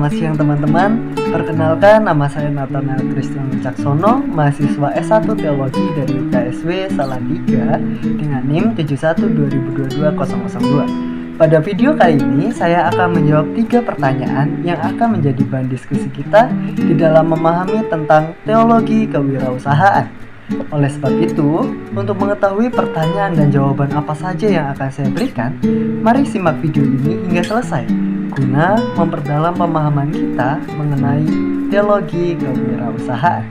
Selamat siang teman-teman. Perkenalkan, nama saya Nathanael Christian Wicaksono, mahasiswa S1 Teologi dari UKSW Salatiga dengan NIM 712022-002. Pada video kali ini, saya akan menjawab 3 pertanyaan yang akan menjadi bahan diskusi kita di dalam memahami tentang teologi kewirausahaan. Oleh sebab itu, untuk mengetahui pertanyaan dan jawaban apa saja yang akan saya berikan, mari simak video ini hingga selesai, guna memperdalam pemahaman kita mengenai teologi kewirausahaan.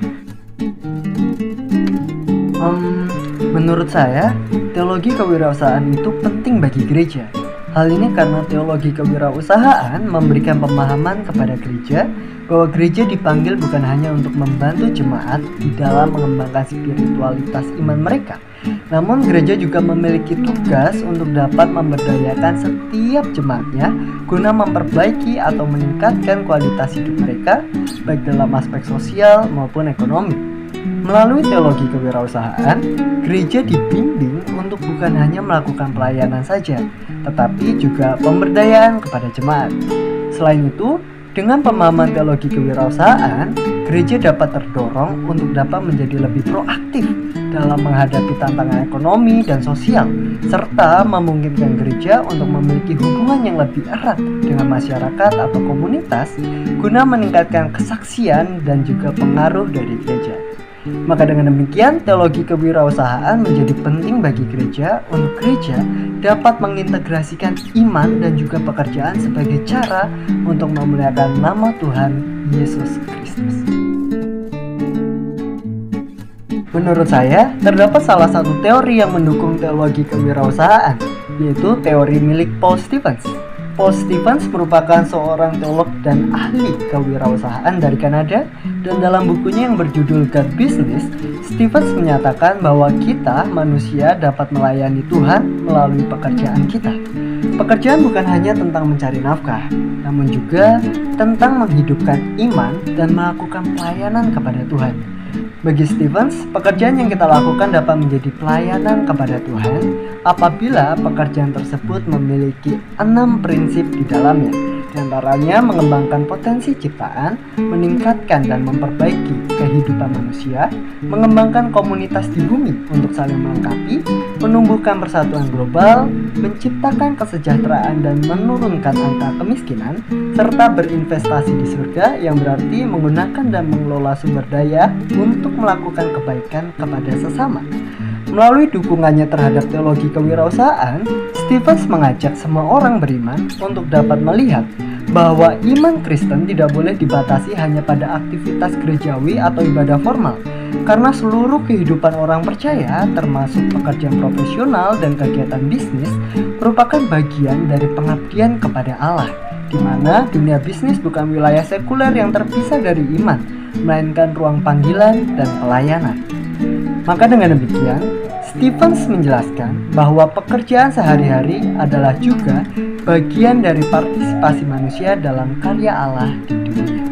Menurut saya, teologi kewirausahaan itu penting bagi gereja. Hal ini karena teologi kewirausahaan memberikan pemahaman kepada gereja bahwa gereja dipanggil bukan hanya untuk membantu jemaat di dalam mengembangkan spiritualitas iman mereka, namun gereja juga memiliki tugas untuk dapat memberdayakan setiap jemaatnya guna memperbaiki atau meningkatkan kualitas hidup mereka, baik dalam aspek sosial maupun ekonomi. Melalui teologi kewirausahaan, gereja dibimbing untuk bukan hanya melakukan pelayanan saja, tetapi juga pemberdayaan kepada jemaat. Selain itu, dengan pemahaman teologi kewirausahaan, gereja dapat terdorong untuk dapat menjadi lebih proaktif dalam menghadapi tantangan ekonomi dan sosial, serta memungkinkan gereja untuk memiliki hubungan yang lebih erat dengan masyarakat atau komunitas guna meningkatkan kesaksian dan juga pengaruh dari gereja. Maka dengan demikian, teologi kewirausahaan menjadi penting bagi gereja untuk gereja dapat mengintegrasikan iman dan juga pekerjaan sebagai cara untuk memuliakan nama Tuhan Yesus Kristus. Menurut saya, terdapat salah satu teori yang mendukung teologi kewirausahaan, yaitu teori milik Paul Stevens. Paul Stevens merupakan seorang teolog dan ahli kewirausahaan dari Kanada, dan dalam bukunya yang berjudul God Business, Stevens menyatakan bahwa kita manusia dapat melayani Tuhan melalui pekerjaan kita. Pekerjaan bukan hanya tentang mencari nafkah, namun juga tentang menghidupkan iman dan melakukan pelayanan kepada Tuhan. Bagi Stevens, pekerjaan yang kita lakukan dapat menjadi pelayanan kepada Tuhan apabila pekerjaan tersebut memiliki 6 prinsip di dalamnya. Di antaranya mengembangkan potensi ciptaan, meningkatkan dan memperbaiki kehidupan manusia, mengembangkan komunitas di bumi untuk saling melengkapi, menumbuhkan persatuan global, menciptakan kesejahteraan dan menurunkan angka kemiskinan, serta berinvestasi di surga, yang berarti menggunakan dan mengelola sumber daya untuk melakukan kebaikan kepada sesama. Melalui dukungannya terhadap teologi kewirausahaan, Stevens mengajak semua orang beriman untuk dapat melihat bahwa iman Kristen tidak boleh dibatasi hanya pada aktivitas gerejawi atau ibadah formal, karena seluruh kehidupan orang percaya, termasuk pekerjaan profesional dan kegiatan bisnis, merupakan bagian dari pengabdian kepada Allah, di mana dunia bisnis bukan wilayah sekuler yang terpisah dari iman, melainkan ruang panggilan dan pelayanan. Maka dengan demikian, Stevens menjelaskan bahwa pekerjaan sehari-hari adalah juga bagian dari partisipasi manusia dalam karya Allah di dunia.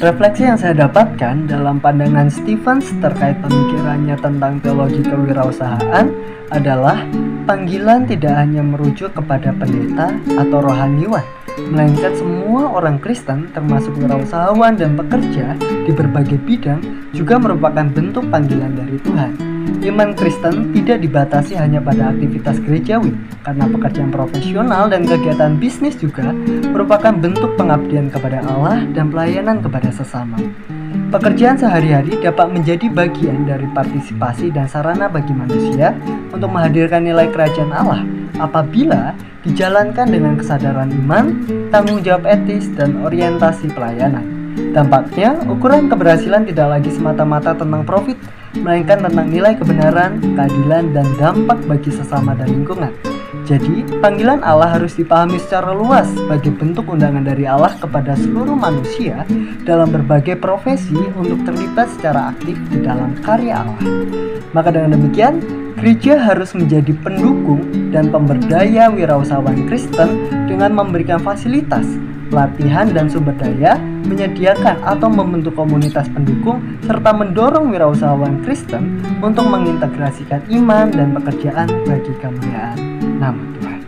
Refleksi yang saya dapatkan dalam pandangan Stevens terkait pemikirannya tentang teologi kewirausahaan adalah panggilan tidak hanya merujuk kepada pendeta atau rohaniwan, melainkan semua orang Kristen termasuk wirausahawan dan pekerja di berbagai bidang juga merupakan bentuk panggilan dari Tuhan. Iman Kristen tidak dibatasi hanya pada aktivitas gerejawi, karena pekerjaan profesional dan kegiatan bisnis juga merupakan bentuk pengabdian kepada Allah dan pelayanan kepada sesama. Pekerjaan sehari-hari dapat menjadi bagian dari partisipasi dan sarana bagi manusia untuk menghadirkan nilai kerajaan Allah apabila dijalankan dengan kesadaran iman, tanggung jawab etis, dan orientasi pelayanan. Dampaknya, ukuran keberhasilan tidak lagi semata-mata tentang profit, melainkan tentang nilai kebenaran, keadilan, dan dampak bagi sesama dan lingkungan. Jadi, panggilan Allah harus dipahami secara luas sebagai bentuk undangan dari Allah kepada seluruh manusia dalam berbagai profesi untuk terlibat secara aktif di dalam karya Allah. Maka dengan demikian, gereja harus menjadi pendukung dan pemberdaya wirausahawan Kristen dengan memberikan fasilitas, pelatihan dan sumber daya, menyediakan atau membentuk komunitas pendukung, serta mendorong wirausahawan Kristen untuk mengintegrasikan iman dan pekerjaan bagi kemuliaan nama Tuhan.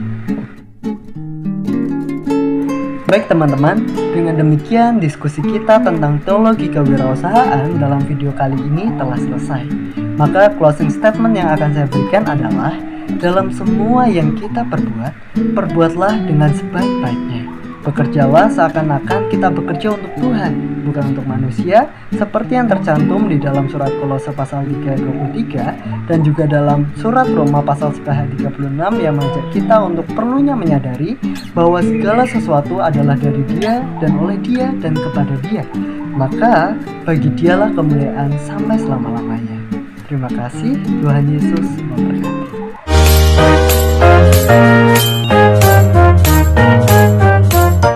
Baik teman-teman, dengan demikian diskusi kita tentang teologi kewirausahaan dalam video kali ini telah selesai. Maka closing statement yang akan saya berikan adalah, dalam semua yang kita perbuat, perbuatlah dengan sebaik-baiknya. Bekerjalah seakan-akan kita bekerja untuk Tuhan, bukan untuk manusia, seperti yang tercantum di dalam surat Kolose pasal 3 ayat 23 dan juga dalam surat Roma pasal 11 ayat 36 yang mengajak kita untuk perlunya menyadari bahwa segala sesuatu adalah dari Dia dan oleh Dia dan kepada Dia. Maka bagi Dialah kemuliaan sampai selama-lamanya. Terima kasih, Tuhan Yesus memberkati.